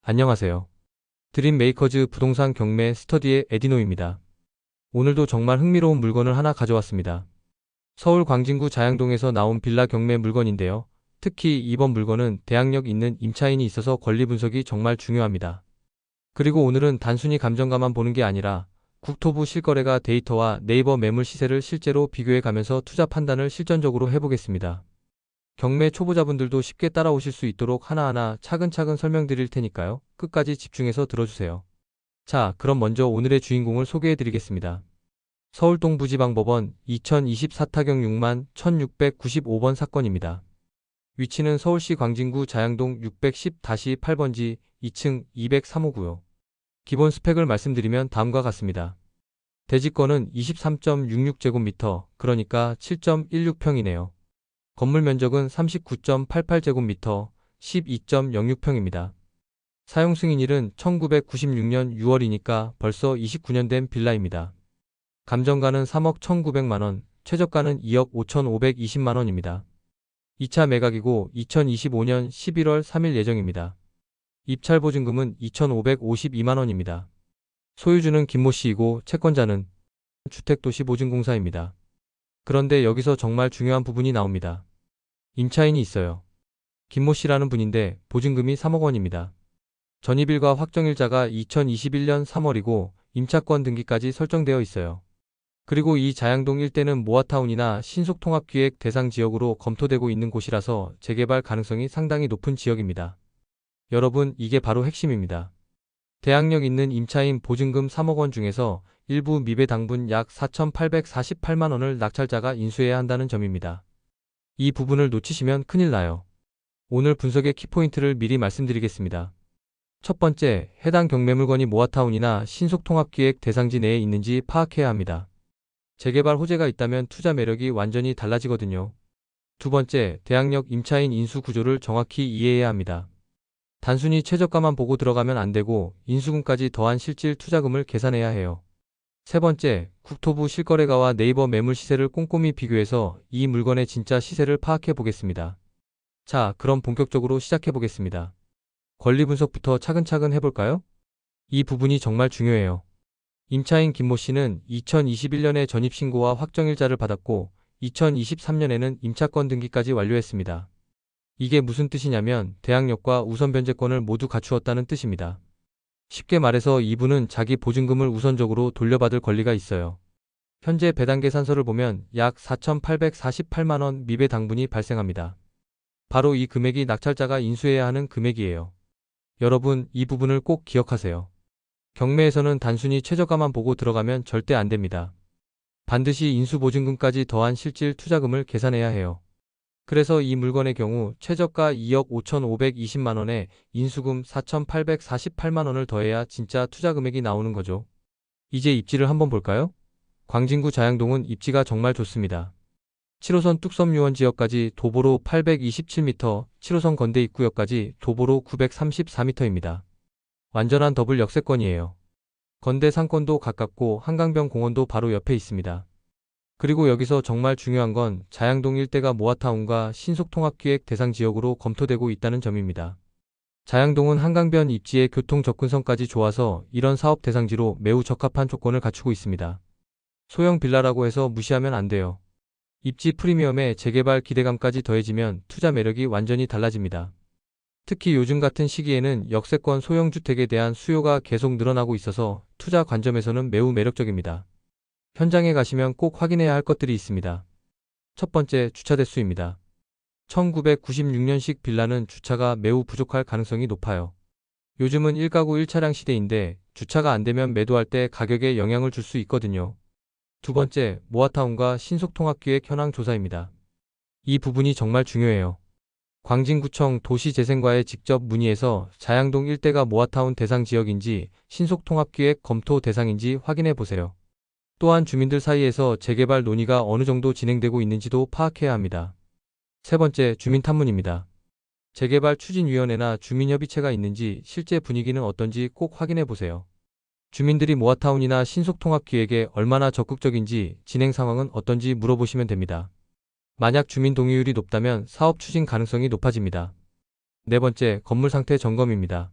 안녕하세요. 드림메이커즈 부동산 경매 스터디의 에디노입니다. 오늘도 정말 흥미로운 물건을 하나 가져왔습니다. 서울 광진구 자양동에서 나온 빌라 경매 물건인데요. 특히 이번 물건은 대항력 있는 임차인이 있어서 권리 분석이 정말 중요합니다. 그리고 오늘은 단순히 감정가만 보는 게 아니라 국토부 실거래가 데이터와 네이버 매물 시세를 실제로 비교해 가면서 투자 판단을 실전적으로 해보겠습니다. 경매 초보자분들도 쉽게 따라오실 수 있도록 하나하나 차근차근 설명드릴 테니까요. 끝까지 집중해서 들어주세요. 자, 그럼 먼저 오늘의 주인공을 소개해드리겠습니다. 서울동부지방법원 2024 타경 6만 1695번 사건입니다. 위치는 서울시 광진구 자양동 610-8번지 2층 203호구요. 기본 스펙을 말씀드리면 다음과 같습니다. 대지권은 23.66제곱미터, 그러니까 7.16평이네요. 건물 면적은 39.88제곱미터, 12.06평입니다. 사용 승인일은 1996년 6월이니까 벌써 29년 된 빌라입니다. 감정가는 3억 1,900만원, 최저가는 2억 5,520만원입니다. 2차 매각이고 2025년 11월 3일 예정입니다. 입찰 보증금은 2,552만원입니다. 소유주는 김모씨이고 채권자는 주택도시보증공사입니다. 그런데 여기서 정말 중요한 부분이 나옵니다. 임차인이 있어요. 김모씨라는 분인데 보증금이 3억 원입니다. 전입일과 확정일자가 2021년 3월이고 임차권 등기까지 설정되어 있어요. 그리고 이 자양동 일대는 모아타운이나 신속통합기획 대상 지역으로 검토되고 있는 곳이라서 재개발 가능성이 상당히 높은 지역입니다. 여러분, 이게 바로 핵심입니다. 대항력 있는 임차인 보증금 3억 원 중에서 일부 미배당분 약 4,848만 원을 낙찰자가 인수해야 한다는 점입니다. 이 부분을 놓치시면 큰일 나요. 오늘 분석의 키포인트를 미리 말씀드리겠습니다. 첫 번째, 해당 경매 물건이 모아타운이나 신속통합기획 대상지 내에 있는지 파악해야 합니다. 재개발 호재가 있다면 투자 매력이 완전히 달라지거든요. 두 번째, 대항력 임차인 인수 구조를 정확히 이해해야 합니다. 단순히 최저가만 보고 들어가면 안 되고 인수금까지 더한 실질 투자금을 계산해야 해요. 세 번째, 국토부 실거래가와 네이버 매물 시세를 꼼꼼히 비교해서 이 물건의 진짜 시세를 파악해 보겠습니다. 자, 그럼 본격적으로 시작해 보겠습니다. 권리 분석부터 차근차근 해볼까요? 이 부분이 정말 중요해요. 임차인 김모 씨는 2021년에 전입신고와 확정일자를 받았고 2023년에는 임차권 등기까지 완료했습니다. 이게 무슨 뜻이냐면 대항력과 우선 변제권을 모두 갖추었다는 뜻입니다. 쉽게 말해서 이분은 자기 보증금을 우선적으로 돌려받을 권리가 있어요. 현재 배당 계산서를 보면 약 4,848만 원 미배 당분이 발생합니다. 바로 이 금액이 낙찰자가 인수해야 하는 금액이에요. 여러분, 이 부분을 꼭 기억하세요. 경매에서는 단순히 최저가만 보고 들어가면 절대 안 됩니다. 반드시 인수보증금까지 더한 실질 투자금을 계산해야 해요. 그래서 이 물건의 경우 최저가 2억 5,520만 원에 인수금 4,848만 원을 더해야 진짜 투자 금액이 나오는 거죠. 이제 입지를 한번 볼까요? 광진구 자양동은 입지가 정말 좋습니다. 7호선 뚝섬유원 지역까지 도보로 827m, 7호선 건대 입구역까지 도보로 934m입니다. 완전한 더블 역세권이에요. 건대 상권도 가깝고 한강변 공원도 바로 옆에 있습니다. 그리고 여기서 정말 중요한 건 자양동 일대가 모아타운과 신속통합기획 대상 지역으로 검토되고 있다는 점입니다. 자양동은 한강변 입지에 교통 접근성까지 좋아서 이런 사업 대상지로 매우 적합한 조건을 갖추고 있습니다. 소형 빌라라고 해서 무시하면 안 돼요. 입지 프리미엄에 재개발 기대감까지 더해지면 투자 매력이 완전히 달라집니다. 특히 요즘 같은 시기에는 역세권 소형 주택에 대한 수요가 계속 늘어나고 있어서 투자 관점에서는 매우 매력적입니다. 현장에 가시면 꼭 확인해야 할 것들이 있습니다. 첫 번째, 주차 대수입니다. 1996년식 빌라는 주차가 매우 부족할 가능성이 높아요. 요즘은 1가구 1차량 시대인데 주차가 안 되면 매도할 때 가격에 영향을 줄 수 있거든요. 두 번째, 모아타운과 신속통합기획 현황 조사입니다. 이 부분이 정말 중요해요. 광진구청 도시재생과에 직접 문의해서 자양동 일대가 모아타운 대상 지역인지 신속통합기획 검토 대상인지 확인해 보세요. 또한 주민들 사이에서 재개발 논의가 어느 정도 진행되고 있는지도 파악해야 합니다. 세 번째, 주민 탐문입니다. 재개발 추진위원회나 주민협의체가 있는지 실제 분위기는 어떤지 꼭 확인해 보세요. 주민들이 모아타운이나 신속통합기획에 얼마나 적극적인지 진행 상황은 어떤지 물어보시면 됩니다. 만약 주민 동의율이 높다면 사업 추진 가능성이 높아집니다. 네 번째, 건물 상태 점검입니다.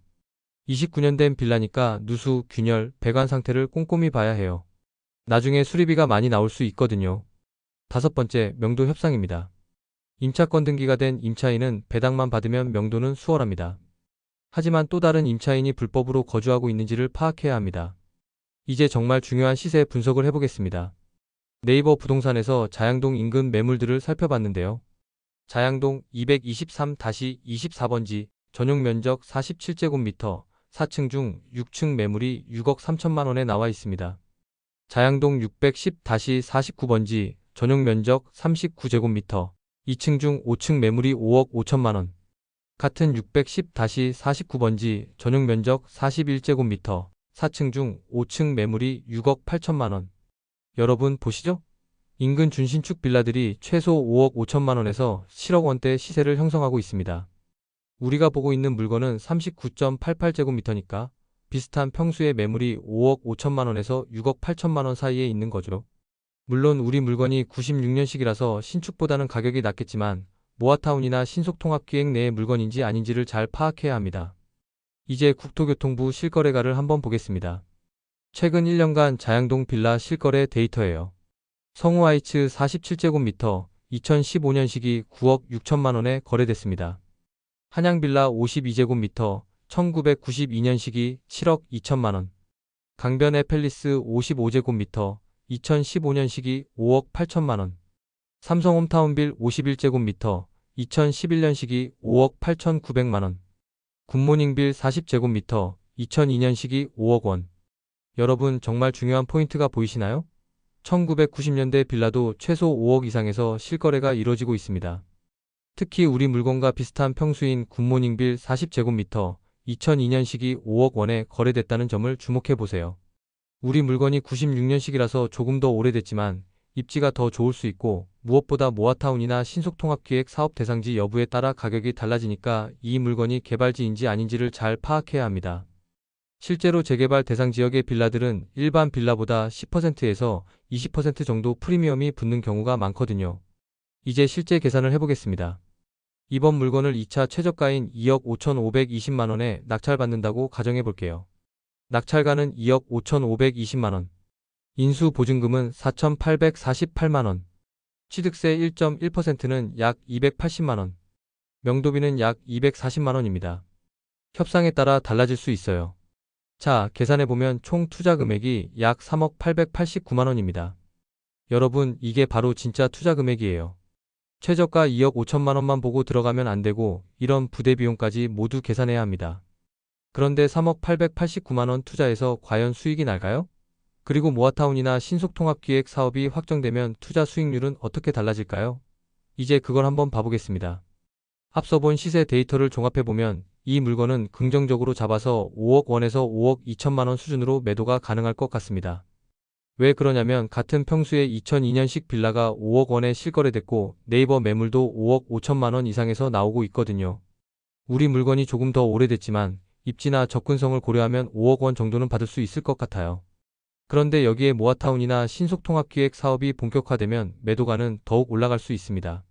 29년 된 빌라니까 누수, 균열, 배관 상태를 꼼꼼히 봐야 해요. 나중에 수리비가 많이 나올 수 있거든요. 다섯 번째, 명도 협상입니다. 임차권 등기가 된 임차인은 배당만 받으면 명도는 수월합니다. 하지만 또 다른 임차인이 불법으로 거주하고 있는지를 파악해야 합니다. 이제 정말 중요한 시세 분석을 해보겠습니다. 네이버 부동산에서 자양동 인근 매물들을 살펴봤는데요. 자양동 223-24번지 전용 면적 47제곱미터 4층 중 6층 매물이 6억 3천만 원에 나와 있습니다. 자양동 610-49번지 전용 면적 39제곱미터 2층 중 5층 매물이 5억 5천만 원. 같은 610-49번지 전용 면적 41제곱미터 4층 중 5층 매물이 6억 8천만 원. 여러분 보시죠? 인근 준신축 빌라들이 최소 5억 5천만 원에서 7억 원대 시세를 형성하고 있습니다. 우리가 보고 있는 물건은 39.88제곱미터니까 비슷한 평수의 매물이 5억 5천만 원에서 6억 8천만 원 사이에 있는 거죠. 물론 우리 물건이 96년식이라서 신축보다는 가격이 낮겠지만 모아타운이나 신속통합기획 내의 물건인지 아닌지를 잘 파악해야 합니다. 이제 국토교통부 실거래가를 한번 보겠습니다. 최근 1년간 자양동 빌라 실거래 데이터예요. 성우하이츠 47제곱미터 2015년식이 9억 6천만 원에 거래됐습니다. 한양빌라 52제곱미터 1992년식이 7억 2천만 원. 강변 에펠리스 55제곱미터 2015년식이 5억 8천만 원. 삼성 홈타운빌 51제곱미터 2011년식이 5억 8,900만 원. 굿모닝빌 40제곱미터 2002년식이 5억 원. 여러분 정말 중요한 포인트가 보이시나요? 1990년대 빌라도 최소 5억 이상에서 실거래가 이뤄지고 있습니다. 특히 우리 물건과 비슷한 평수인 굿모닝빌 40제곱미터 2002년식이 5억 원에 거래됐다는 점을 주목해보세요. 우리 물건이 96년식이라서 조금 더 오래됐지만 입지가 더 좋을 수 있고 무엇보다 모아타운이나 신속통합기획 사업 대상지 여부에 따라 가격이 달라지니까 이 물건이 개발지인지 아닌지를 잘 파악해야 합니다. 실제로 재개발 대상 지역의 빌라들은 일반 빌라보다 10%에서 20% 정도 프리미엄이 붙는 경우가 많거든요. 이제 실제 계산을 해보겠습니다. 이번 물건을 2차 최저가인 2억 5,520만 원에 낙찰받는다고 가정해볼게요. 낙찰가는 2억 5,520만 원. 인수 보증금은 4,848만 원. 취득세 1.1%는 약 280만 원. 명도비는 약 240만 원입니다. 협상에 따라 달라질 수 있어요. 자, 계산해보면 총 투자 금액이 약 3억 889만 원입니다. 여러분, 이게 바로 진짜 투자 금액이에요. 최저가 2억 5천만 원만 보고 들어가면 안 되고 이런 부대 비용까지 모두 계산해야 합니다. 그런데 3억 889만 원 투자해서 과연 수익이 날까요? 그리고 모아타운이나 신속통합기획 사업이 확정되면 투자 수익률은 어떻게 달라질까요? 이제 그걸 한번 봐보겠습니다. 앞서 본 시세 데이터를 종합해보면 이 물건은 긍정적으로 잡아서 5억 원에서 5억 2천만 원 수준으로 매도가 가능할 것 같습니다. 왜 그러냐면 같은 평수의 2002년식 빌라가 5억 원에 실거래됐고 네이버 매물도 5억 5천만 원 이상에서 나오고 있거든요. 우리 물건이 조금 더 오래됐지만 입지나 접근성을 고려하면 5억 원 정도는 받을 수 있을 것 같아요. 그런데 여기에 모아타운이나 신속통합기획 사업이 본격화되면 매도가는 더욱 올라갈 수 있습니다.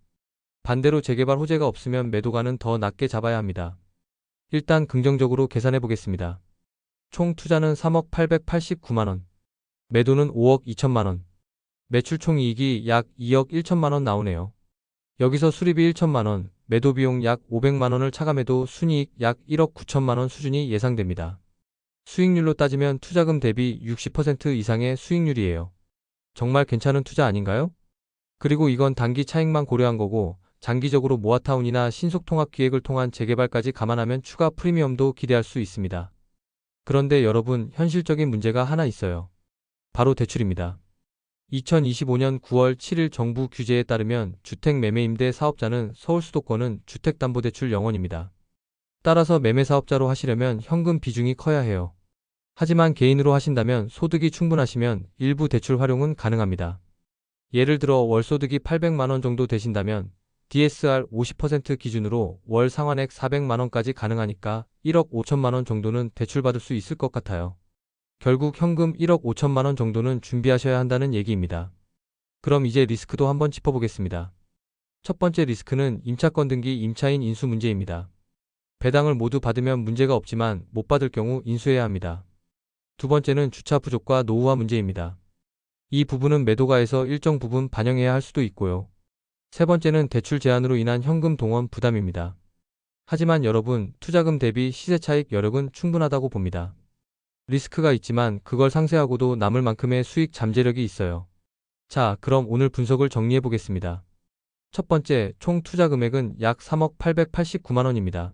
반대로 재개발 호재가 없으면 매도가는 더 낮게 잡아야 합니다. 일단 긍정적으로 계산해 보겠습니다. 총 투자는 3억 889만 원. 매도는 5억 2천만 원. 매출 총이익이 약 2억 1천만 원 나오네요. 여기서 수리비 1천만 원, 매도 비용 약 500만 원을 차감해도 순이익 약 1억 9천만 원 수준이 예상됩니다. 수익률로 따지면 투자금 대비 60% 이상의 수익률이에요. 정말 괜찮은 투자 아닌가요? 그리고 이건 단기 차익만 고려한 거고 장기적으로 모아타운이나 신속통합기획을 통한 재개발까지 감안하면 추가 프리미엄도 기대할 수 있습니다. 그런데 여러분, 현실적인 문제가 하나 있어요. 바로 대출입니다. 2025년 9월 7일 정부 규제에 따르면 주택매매임대 사업자는 서울 수도권은 주택담보대출 0원입니다. 따라서 매매사업자로 하시려면 현금 비중이 커야 해요. 하지만 개인으로 하신다면 소득이 충분하시면 일부 대출 활용은 가능합니다. 예를 들어 월소득이 800만 원 정도 되신다면 DSR 50% 기준으로 월 상환액 400만 원까지 가능하니까 1억 5천만 원 정도는 대출받을 수 있을 것 같아요. 결국 현금 1억 5천만 원 정도는 준비하셔야 한다는 얘기입니다. 그럼 이제 리스크도 한번 짚어보겠습니다. 첫 번째 리스크는 임차권 등기 임차인 인수 문제입니다. 배당을 모두 받으면 문제가 없지만 못 받을 경우 인수해야 합니다. 두 번째는 주차 부족과 노후화 문제입니다. 이 부분은 매도가에서 일정 부분 반영해야 할 수도 있고요. 세 번째는 대출 제한으로 인한 현금 동원 부담입니다. 하지만 여러분, 투자금 대비 시세 차익 여력은 충분하다고 봅니다. 리스크가 있지만 그걸 상쇄하고도 남을 만큼의 수익 잠재력이 있어요. 자, 그럼 오늘 분석을 정리해 보겠습니다. 첫 번째, 총 투자 금액은 약 3억 889만 원입니다.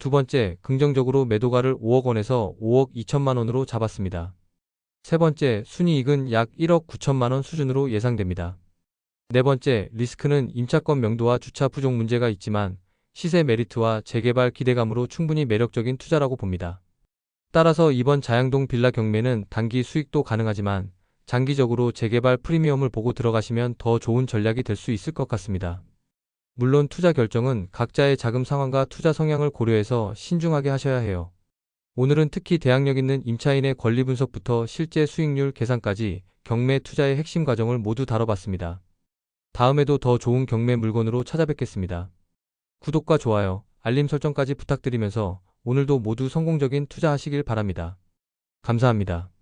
두 번째, 긍정적으로 매도가를 5억 원에서 5억 2천만 원으로 잡았습니다. 세 번째, 순이익은 약 1억 9천만 원 수준으로 예상됩니다. 네 번째, 리스크는 임차권 명도와 주차 부족 문제가 있지만 시세 메리트와 재개발 기대감으로 충분히 매력적인 투자라고 봅니다. 따라서 이번 자양동 빌라 경매는 단기 수익도 가능하지만 장기적으로 재개발 프리미엄을 보고 들어가시면 더 좋은 전략이 될 수 있을 것 같습니다. 물론 투자 결정은 각자의 자금 상황과 투자 성향을 고려해서 신중하게 하셔야 해요. 오늘은 특히 대항력 있는 임차인의 권리 분석부터 실제 수익률 계산까지 경매 투자의 핵심 과정을 모두 다뤄봤습니다. 다음에도 더 좋은 경매 물건으로 찾아뵙겠습니다. 구독과 좋아요, 알림 설정까지 부탁드리면서 오늘도 모두 성공적인 투자하시길 바랍니다. 감사합니다.